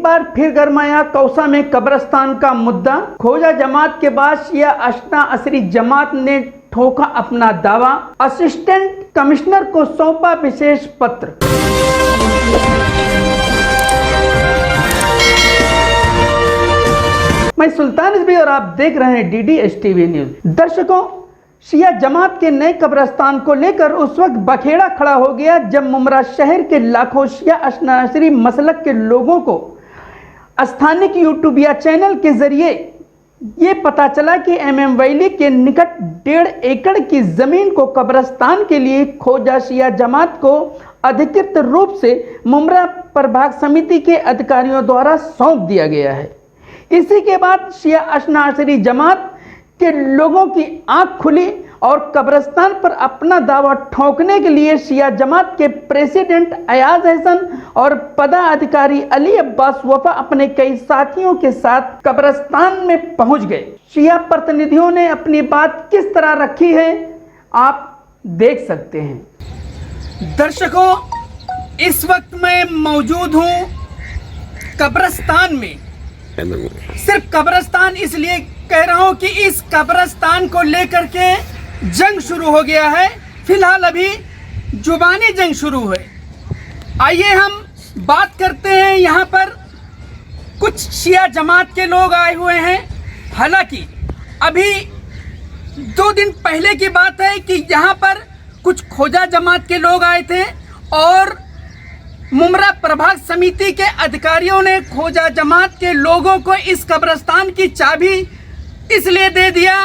बार फिर गरमाया कौसा में कब्रिस्तान का मुद्दा। खोजा जमात के बाद शिया अशना असरी जमात ने ठोका अपना दावा। असिस्टेंट कमिश्नर को सौंपा विशेष पत्र। मैं सुल्तान रिजवी और आप देख रहे हैं DDSTV न्यूज। दर्शकों, शिया जमात के नए कब्रिस्तान को लेकर उस वक्त बखेड़ा खड़ा हो गया जब मुमरा शहर के लाखों शिया अशना असरी मसलक के लोगों को स्थानिक यूट्यूबिया चैनल के जरिए ये पता चला कि MM वैली के निकट 1.5 एकड़ की जमीन को कब्रिस्तान के लिए खोजा शिया जमात को अधिकृत रूप से मुमरा प्रभाग समिति के अधिकारियों द्वारा सौंप दिया गया है। इसी के बाद शिया अशना असरी जमात के लोगों की आंख खुली और कब्रिस्तान पर अपना दावा ठोकने के लिए शिया जमात के प्रेसिडेंट अयाज हसन और पदाधिकारी अली अब्बास वफा अपने कई साथियों के साथ कब्रिस्तान में पहुंच गए। शिया प्रतिनिधियों ने अपनी बात किस तरह रखी है आप देख सकते हैं। दर्शकों, इस वक्त मैं मौजूद हूं कब्रिस्तान में। सिर्फ कब्रिस्तान इसलिए कह रहा हूं कि इस कब्रिस्तान को लेकर के जंग शुरू हो गया है। फिलहाल अभी जुबानी जंग शुरू है। आइए हम बात करते हैं। यहाँ पर कुछ शिया जमात के लोग आए हुए हैं। हालांकि अभी 2 दिन पहले की बात है कि यहाँ पर कुछ खोजा जमात के लोग आए थे और मुमरा प्रभाग समिति के अधिकारियों ने खोजा जमात के लोगों को इस कब्रिस्तान की चाबी इसलिए दे दिया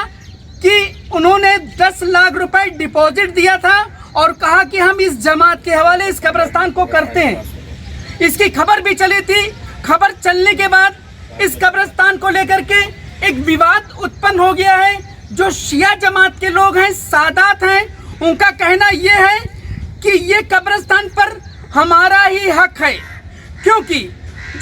कि उन्होंने 10 लाख रुपए डिपॉजिट दिया था और कहा कि हम इस जमात के हवाले इस कब्रिस्तान को करते हैं। इसकी खबर भी चली थी। खबर चलने के बाद इस कब्रिस्तान को लेकर के एक विवाद उत्पन्न हो गया है। जो शिया जमात के लोग हैं, सादात हैं, उनका कहना यह है कि ये कब्रिस्तान पर हमारा ही हक है, क्योंकि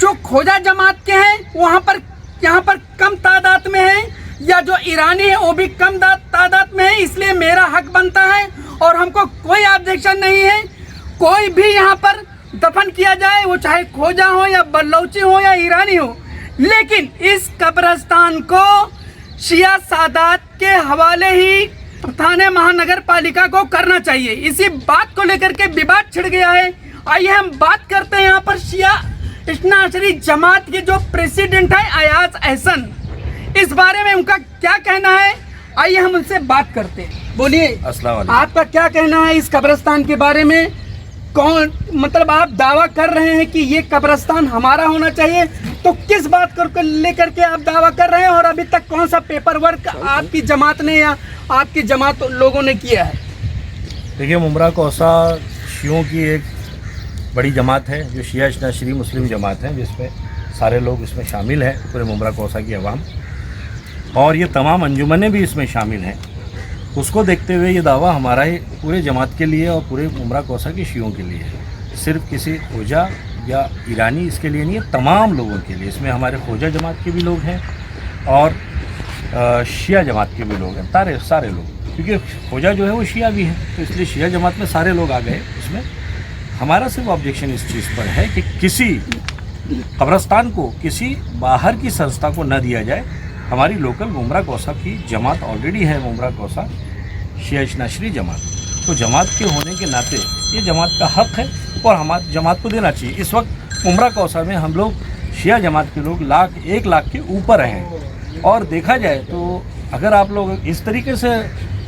जो खोजा जमात के हैं वहाँ पर यहाँ पर कम तादाद में है, या जो ईरानी है वो भी कम तादाद में है, इसलिए मेरा हक बनता है और हमको कोई ऑब्जेक्शन नहीं है। कोई भी यहाँ पर दफन किया जाए, वो चाहे खोजा हो या बल्लौची हो या ईरानी हो, लेकिन इस कब्रिस्तान को शिया सादात के हवाले ही थाने महानगर पालिका को करना चाहिए। इसी बात को लेकर के विवाद छिड़ गया है। आइए हम बात करते हैं यहाँ पर शिया अशना असरी जमात के जो प्रेसिडेंट है अयाज हसन, इस बारे में उनका क्या कहना है। आइए हम उनसे बात करते हैं। बोलिए, अस्सलाम वालेकुम। आपका क्या कहना है इस कब्रिस्तान के बारे में? कौन मतलब आप दावा कर रहे हैं कि ये कब्रिस्तान हमारा होना चाहिए, तो किस बात को लेकर के आप दावा कर रहे हैं और अभी तक कौन सा पेपर वर्क आपकी जमात ने या आपकी जमात लोगों ने किया है? देखिए, मुमरा कौसा शियों की एक बड़ी जमात है जो शिया अशना असरी मुस्लिम जमात है, जिसमें सारे लोग इसमें शामिल हैं, पूरे मुमरा कौसा की अवाम, और ये तमाम अंजुमनें भी इसमें शामिल हैं। उसको देखते हुए ये दावा हमारा ही पूरे जमात के लिए और पूरे मुमरा कौसा के शियों के लिए है। सिर्फ किसी खोजा या ईरानी इसके लिए नहीं है, तमाम लोगों के लिए। इसमें हमारे खोजा जमात के भी लोग हैं और शिया जमात के भी लोग हैं, सारे लोग, क्योंकि खोजा जो है वो शिया भी है, तो इसलिए शिया जमात में सारे लोग आ गए उसमें। हमारा सिर्फ ऑब्जेक्शन इस चीज़ पर है कि किसी कब्रिस्तान को किसी बाहर की संस्था को न दिया जाए। हमारी लोकल मुमरा कौसा की जमात ऑलरेडी है, मुमरा कौसा शिया अशना असरी जमात, तो जमात के होने के नाते ये जमात का हक है और हमारी जमात को देना चाहिए। इस वक्त मुमरा कौसा में हम लोग शिया जमात के लोग 1 लाख के ऊपर हैं, और देखा जाए तो अगर आप लोग इस तरीके से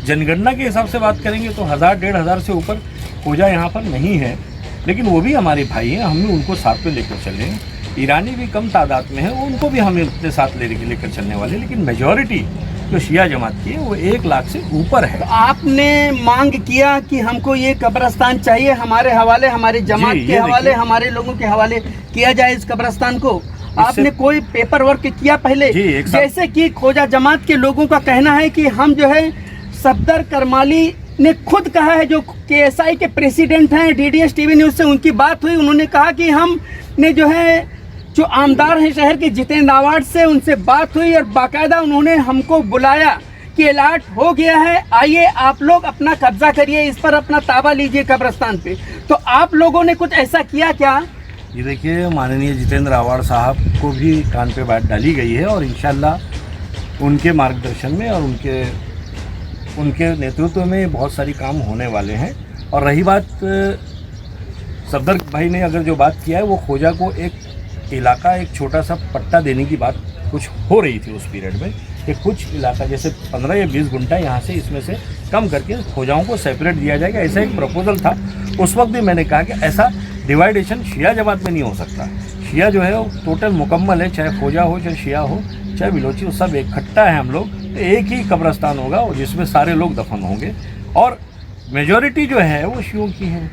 जनगणना के हिसाब से बात करेंगे तो 1000-1500 से ऊपर खोजा यहाँ पर नहीं है, लेकिन वो भी हमारे भाई हैं, हम उनको साथ में लेकर चले। ईरानी भी कम तादाद में है, उनको भी हमें अपने साथ लेकर चलने वाले, लेकिन मेजॉरिटी जो शिया जमात की है वो 1 लाख से ऊपर है। तो आपने मांग किया कि हमको ये कब्रिस्तान चाहिए, हमारे हवाले, हमारी जमात के हवाले, हमारे लोगों के हवाले किया जाए इस कब्रिस्तान को। आपने कोई पेपर वर्क किया पहले? जैसे कि खोजा जमात के लोगों का कहना है कि हम जो है सफदर करमाली ने खुद कहा है, जो KSI के प्रेसिडेंट हैं, DDSTV न्यूज़ से उनकी बात हुई, उन्होंने कहा कि हम ने जो है जो आमदार हैं शहर के जितेंद्र अवार्ड से उनसे बात हुई और बाकायदा उन्होंने हमको बुलाया कि अलर्ट हो गया है, आइए आप लोग अपना कब्जा करिए, इस पर अपना ताबा लीजिए कब्रिस्तान पे। तो आप लोगों ने कुछ ऐसा किया क्या? ये देखिए, माननीय जितेंद्र आव्हाड साहब को भी कान पे बात डाली गई है और इंशाल्लाह उनके मार्गदर्शन में और उनके नेतृत्व में बहुत सारी काम होने वाले हैं। और रही बात सफदर भाई ने अगर जो बात किया है, वो खोजा को एक इलाका, एक छोटा सा पट्टा देने की बात कुछ हो रही थी उस पीरियड में, कि कुछ इलाका जैसे 15 या 20 गुंठा यहाँ से इसमें से कम करके खोजाओं को सेपरेट दिया जाएगा, ऐसा एक प्रपोजल था। उस वक्त भी मैंने कहा कि ऐसा डिवाइडेशन शिया जमात में नहीं हो सकता। शिया जो है वो टोटल मुकम्मल है, चाहे खोजा हो, चाहे शिया हो, चाहे बिलोची, सब इकट्ठा है हम लोग। तो एक ही कब्रस्तान होगा और जिसमें सारे लोग दफन होंगे और मेजॉरिटी जो है वो शियों की है,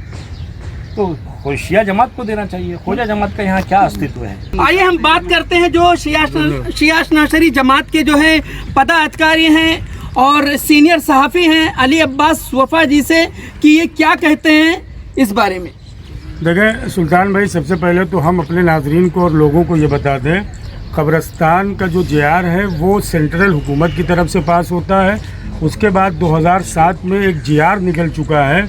तो शिया जमात को देना चाहिए। खोजा जमात का यहाँ क्या अस्तित्व है? आइए हम बात करते हैं जो शिया नशरी जमात के जो है पदाधिकारी हैं और सीनियर सहाफ़ी हैं अली अब्बास वफा जी से, कि ये क्या कहते हैं इस बारे में। देखिए सुल्तान भाई, सबसे पहले तो हम अपने नाजरीन को और लोगों को ये बता दें, कब्रस्तान का जो JR है वो सेंट्रल हुकूमत की तरफ से पास होता है। उसके बाद 2007 में एक JR निकल चुका है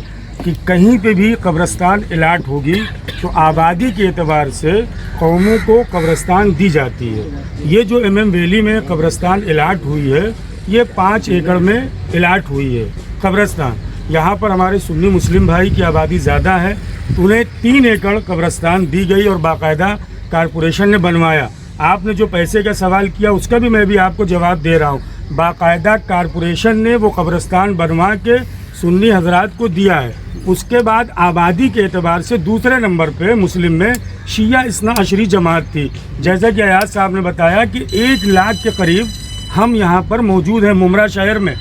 कि कहीं पे भी कब्रस्तान अलाट होगी तो आबादी के एतबार से कौमों को कब्रस्तान दी जाती है। ये जो MM वैली में कब्रस्तान अलाट हुई है, ये 5 एकड़ में अलाट हुई है कब्रस्तान। यहाँ पर हमारे सुन्नी मुस्लिम भाई की आबादी ज़्यादा है, उन्हें 3 एकड़ कब्रस्तान दी गई और बाकायदा कारपोरेशन ने बनवाया। आपने जो पैसे का सवाल किया उसका भी मैं भी आपको जवाब दे रहा हूँ। बाकायदा कारपोरेशन ने वो कब्रस्तान बनवा के सुन्नी हजरात को दिया है। उसके बाद आबादी के एतबार से दूसरे नंबर पे मुस्लिम में शिया इस्ना अशरी जमात थी। जैसा कि अयाज साहब ने बताया कि 1 लाख के करीब हम यहाँ पर मौजूद हैं। मुमरा शहर में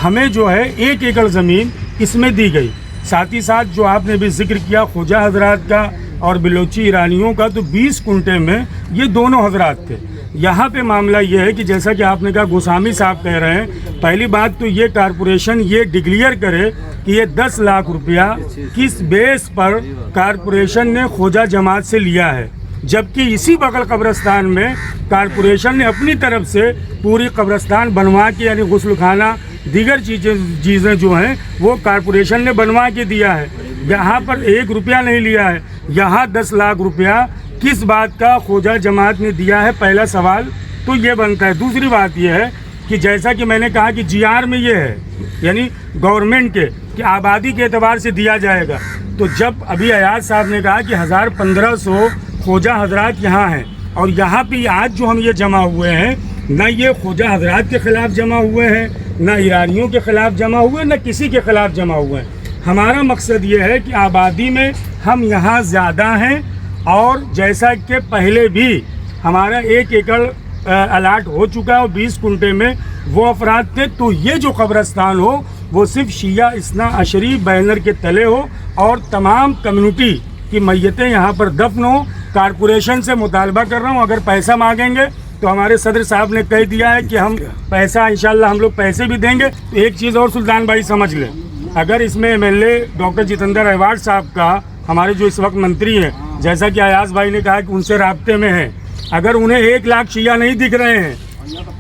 हमें जो है 1 एकड़ ज़मीन इसमें दी गई। साथ ही साथ जो आपने भी जिक्र किया खोजा हजरात का और बिलोची ईरानियों का, तो 20 कुंटे में ये दोनों हजरात थे। यहाँ पे मामला ये है कि जैसा कि आपने कहा, गोस्वामी साहब कह रहे हैं, पहली बात तो ये कारपोरेशन ये डिक्लेयर करे कि ये 10 लाख रुपया किस बेस पर कारपोरेशन ने खोजा जमात से लिया है, जबकि इसी बगल कब्रस्तान में कारपोरेशन ने अपनी तरफ से पूरी कब्रस्तान बनवा के, यानी गुस्ल खाना दीगर चीज़ें जो हैं वो कारपोरेशन ने बनवा के दिया है। यहाँ पर 1 रुपया नहीं लिया है। यहाँ 10 लाख रुपया किस बात का खोजा जमात ने दिया है, पहला सवाल तो ये बनता है। दूसरी बात ये है कि जैसा कि मैंने कहा कि JR में ये है, यानी गवर्नमेंट के कि आबादी के एतबार से दिया जाएगा। तो जब अभी अयाज साहब ने कहा कि 1500 खोजा हजरात यहाँ हैं और यहाँ पे आज जो हम ये जमा हुए हैं, न ये खोजा हजरात के ख़िलाफ़ जमा हुए हैं, न ईरानियों के ख़िलाफ़ जमा हुए, न किसी के ख़िलाफ़ जमा हुए हैं। हमारा मकसद ये है कि आबादी में हम यहाँ ज़्यादा हैं और जैसा कि पहले भी हमारा 1 एकड़ अलाट हो चुका है और 20 कुंटे में वो अफराद थे, तो ये जो कब्रस्तान हो वो सिर्फ शिया इस्ना अशरी बैनर के तले हो और तमाम कम्युनिटी की मैयतें यहाँ पर दफन हो। कारपोरेशन से मुतालबा कर रहा हूँ, अगर पैसा मांगेंगे तो हमारे सदर साहब ने कह दिया है कि हम पैसा इंशाल्लाह हम लोग पैसे भी देंगे। तो एक चीज़ और सुल्तान भाई समझ लें, अगर इसमें MLA डॉक्टर जितेंद्र आव्हाड साहब का, हमारे जो इस वक्त मंत्री हैं, जैसा कि अयाज भाई ने कहा कि उनसे राब्ते में है, अगर उन्हें 1 लाख शिया नहीं दिख रहे हैं,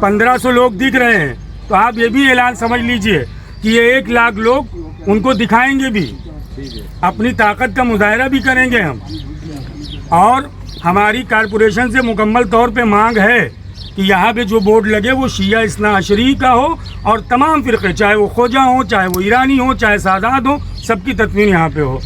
1500 लोग दिख रहे हैं, तो आप ये भी ऐलान समझ लीजिए कि ये 1 लाख लोग उनको दिखाएंगे भी, अपनी ताकत का मुजाहरा भी करेंगे हम। और हमारी कारपोरेशन से मुकम्मल तौर पे मांग है कि यहाँ पे जो बोर्ड लगे वो शिया इस्ना अशरी का हो और तमाम फ़िरक़े, चाहे वो खोजा हो, चाहे वो ईरानी हो, चाहे सादात हो, सबकी तदवीन यहाँ पे हो।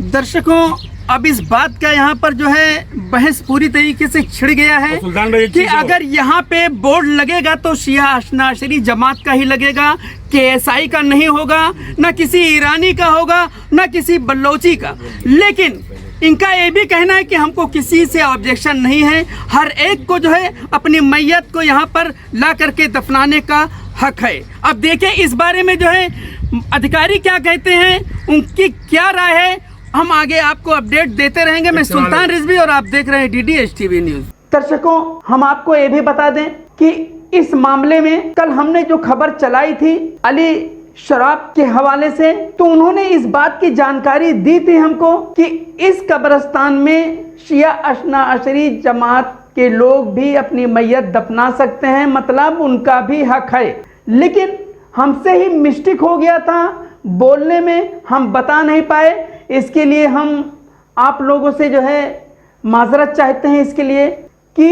दर्शकों, अब इस बात का यहाँ पर जो है बहस पूरी तरीके से छिड़ गया है कि अगर यहाँ पे बोर्ड लगेगा तो शिया इस्ना अशरी जमात का ही लगेगा, KSI का नहीं होगा, ना किसी ईरानी का होगा, ना किसी बलोची का। लेकिन इनका ये भी कहना है कि हमको किसी से ऑब्जेक्शन नहीं है, हर एक को जो है अपनी मैयत को यहाँ पर ला करके दफनाने का हक है। अब देखें इस बारे में जो है अधिकारी क्या कहते हैं, उनकी क्या राय है, हम आगे आपको अपडेट देते रहेंगे। मैं सुल्तान रिजवी और आप देख रहे हैं DDHTV न्यूज़। दर्शकों, हम आपको ये भी बता दें कि इस मामले में कल हमने जो खबर चलाई थी अली शराब के हवाले से, तो उन्होंने इस बात की जानकारी दी थी हमको कि इस कब्रस्तान में शिया इस्ना अशरी जमात के लोग भी अपनी मैयत दफना सकते हैं, मतलब उनका भी हक है। लेकिन हमसे ही मिस्टेक हो गया था बोलने में, हम बता नहीं पाए। इसके लिए हम आप लोगों से जो है माजरत चाहते हैं इसके लिए कि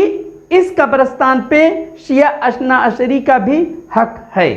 इस कब्रिस्तान पे शिया अशना अशरी का भी हक है।